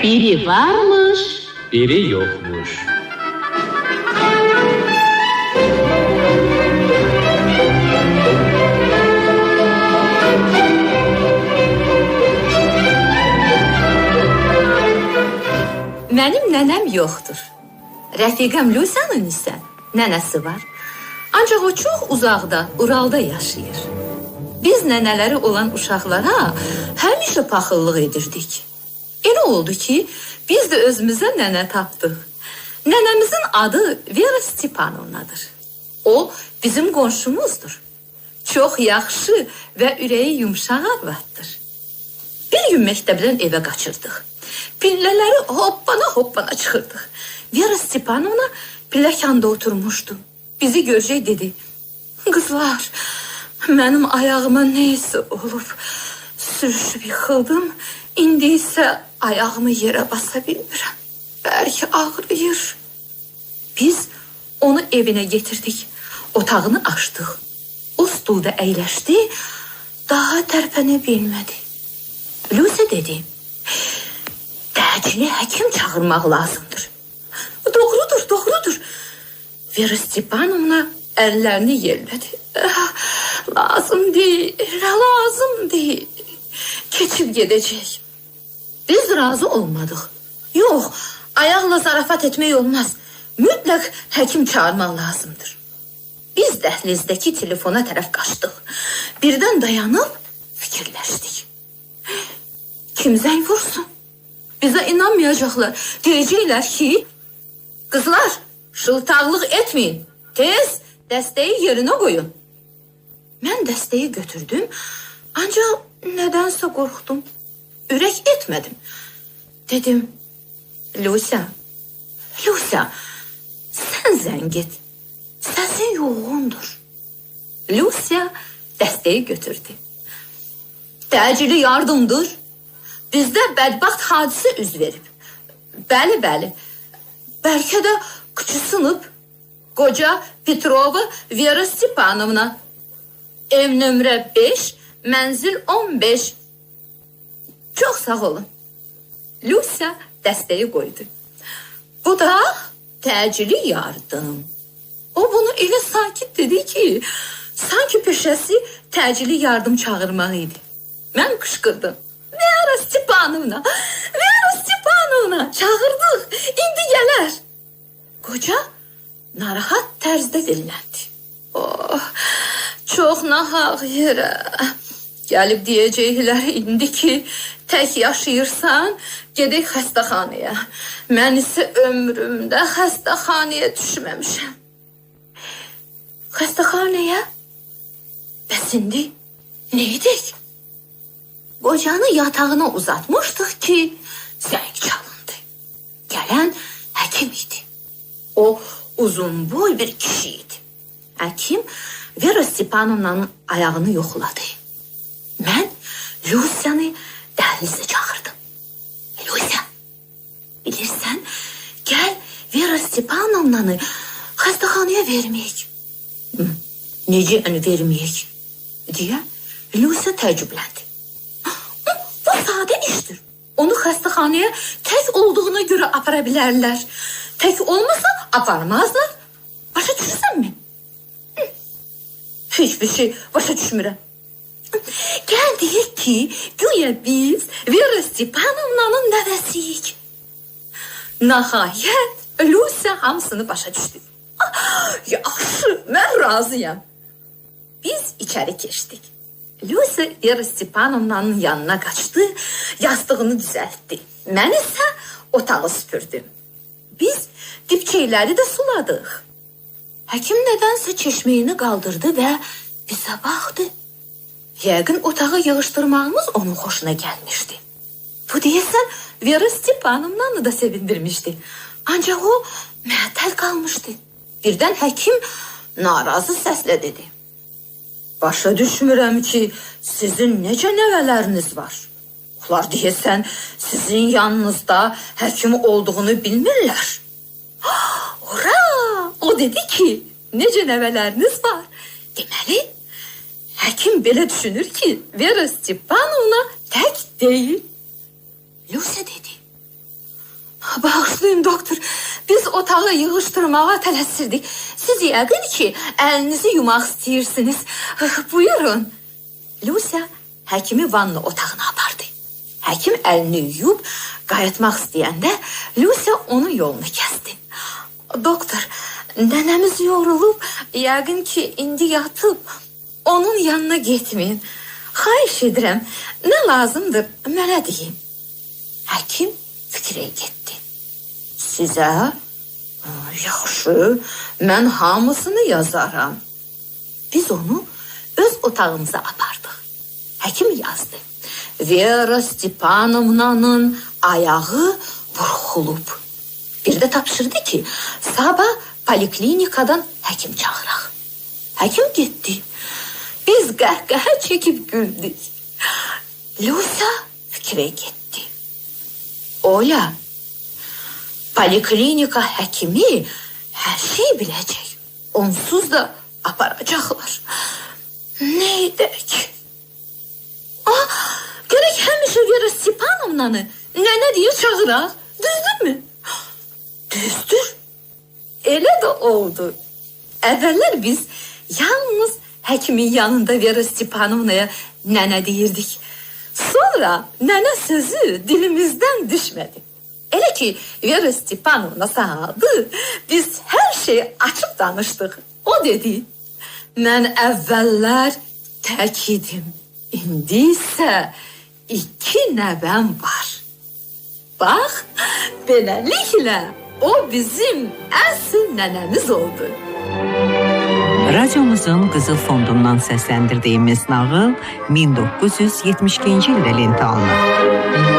Biri varmış, biri yokmuş. Mənim nənəm yoxdur. Rəfiqəm Lusanın isə nənəsi var. Ancaq o çox uzaqda, Uralda yaşayır. Biz nənələri olan uşaqlara həmişə paxıllıq edirdik. Elə oldu ki, biz də özümüzə nənə tapdıq. Nənəmizin adı Vera Stepanovnadır. O, bizim qonşumuzdur. Çox yaxşı və ürəyi yumşaq arvaddır. Bir gün məktəbdən evə qaçırdıq. Pillələri hoppana çıxırdıq. Vera Stepanovna pilləkanda oturmuşdu. Bizi görəcək dedi. Qızlar, mənim ayağıma neysə olub. Sürüşüb yıxıldım. İndi isə ayağımı yerə basa bilmirəm. Bəlkə ağrıyır. Biz onu evinə getirdik. Otağını açdıq. O stulda əyləşdi. Daha tərpənə bilmədi. Lusa dedi. Təcili həkim çağırmaq lazımdır. Doğrudur. Vera Stepanovna əllərini yerlədi. Lazım deyil. Keçib gedəcək. Biz razı olmadıq. Yox, ayaqla zarafat etmək olmaz. Mütləq həkim çağırmaq lazımdır. Biz dəhlizdəki telefona tərəf qaçdıq. Birdən dayanıb fikirləşdik. Kim zəng vursun? Bizə inanmayacaqlar. Deyəcəklər ki, qızlar, şıltaqlıq etməyin. Tez dəstəyi yerinə qoyun. Mən dəstəyi götürdüm, ancaq nədənsə qorxdum. Ürək etmədim. Dedim, Lusa, sən zəng et. Səsin yoğundur. Lusa dəstəyi götürdü. Təcili yardımdır. Bizdə bədbəxt hadisə üz verib. Bəli. Bəlkə də qıçı sınıb. Qoca Petrova Vera Stepanovna. Ev nömrə 5, mənzil 15. Çox sağ olun. Lusa dəstəyi qoydu. Bu da təcili yardım. O bunu elə sakit dedi ki, sanki peşəsi təcili yardım çağırmaq idi. Mən qışqırdım. Vera Stepanovna, çağırdıq, indi gələr. Qoca narahat tərzdə dilləndi. Çox nahaq yerə. Gəlib deyəcəklər indi ki, tək yaşayırsan, gedək xəstəxanaya. Mən isə ömrümdə xəstəxanaya düşməmişəm. Xəstəxanaya? Bəs indi nə edək? Qocanı yatağına uzatmışdıq ki, zəng çalındı. Gələn həkim idi. O uzun boy bir kişi idi. Həkim Vera Stepanovna'nın ayağını yoxladı. Mən Lusanı dəhlizə çağırdım. Lusa, bilirsən, gəl Vera Stepanovna'nı xəstəxanaya verməyək. Necə verməyək? Deyə Lusa təəccübləndi. Bu sadə işdir. Onu xəstəxanaya tək olduğuna görə apara bilərlər. Tək olmasa aparmazlar. Başa düşürsənmi? Hiçbir şey başa düşmürəm. Gəl deyək ki, güya biz Vera Stepanovna'nın nəvəsiyik. Nəhayət, Lusa hamısını başa düşdü. Yaxşı, mən razıyam. Biz içəri keçdik. Lusa Vera Stepanovna'nın yanına qaçdı, yastığını düzəltdi. Mən isə otağı süpürdüm. Biz dipçəkləri də suladıq. Həkim nədənsə çeşməyini qaldırdı və bizə baxdı. Yəqin otağı yığışdırmağımız onun xoşuna gəlmişdi. Bu deyəsən Vera Stepanovna'nı da sevindirmişdi. Ancaq o məətəl qalmışdı. Birdən həkim narazı səslə dedi. Başa düşmürəm ki, sizin necə nəvələriniz var? Onlar deyəsən sizin yanınızda həkim olduğunu bilmirlər. Ura! O dedi ki, necə nəvələriniz var? Deməli, həkim belə düşünür ki, Vera Stepanovna tək deyil. Lusa dedi. Bağışlayın doktor. Biz otağı yığıştırmağa tələsirdik. Siz yəqin ki, əlinizi yumaq istəyirsiniz. Buyurun. Lucia həkimi vanna otağına apardı. Həkim əlini yuyub qayıtmaq istəyəndə Lucia onun yolunu kəsdi. Doktor, nənəmiz yorulub, yəqin ki, indi yatıb. Onun yanına getməyin. Xahiş edirəm, nə lazımdır, mənə deyin. Həkim fikrə getdi. Sizə? Yaxşı, mən hamısını yazaram. Biz onu öz otağımıza apardıq. Həkim yazdı. Vera Stepanovna'nın ayağı burxulub. Bir də tapşırdı ki, sabah poliklinikadan həkim çağıraq. Həkim getdi. Biz qəhqəhə çəkib güldük. Lucia fikrə getdi. Ola, poliklinika həkimi hər şey biləcək. Onsuz da aparacaqlar. Nə edək? Gerek həmişə Vera Stepanovna'nı nənə deyə çağıraq. Düzdür mü? Düzdür. Elə də oldu. Əvvəllər biz yalnız həkimin yanında Vera Stepanovna'ya nənə deyirdik. Sonra nənə sözü dilimizdən düşmədi. Elə ki Vera Stepanovna sağaldı, biz hər şeyi açıb danışdıq. O dedi, mən əvvəllər tək idim. İndi isə 2 nəvəm var. Bax, beləliklə o bizim əsl nənəmiz oldu. Radyomuzun Qızıl Fondundan səsləndirdiyimiz nağıl 1972-ci ildə lentə alınıb.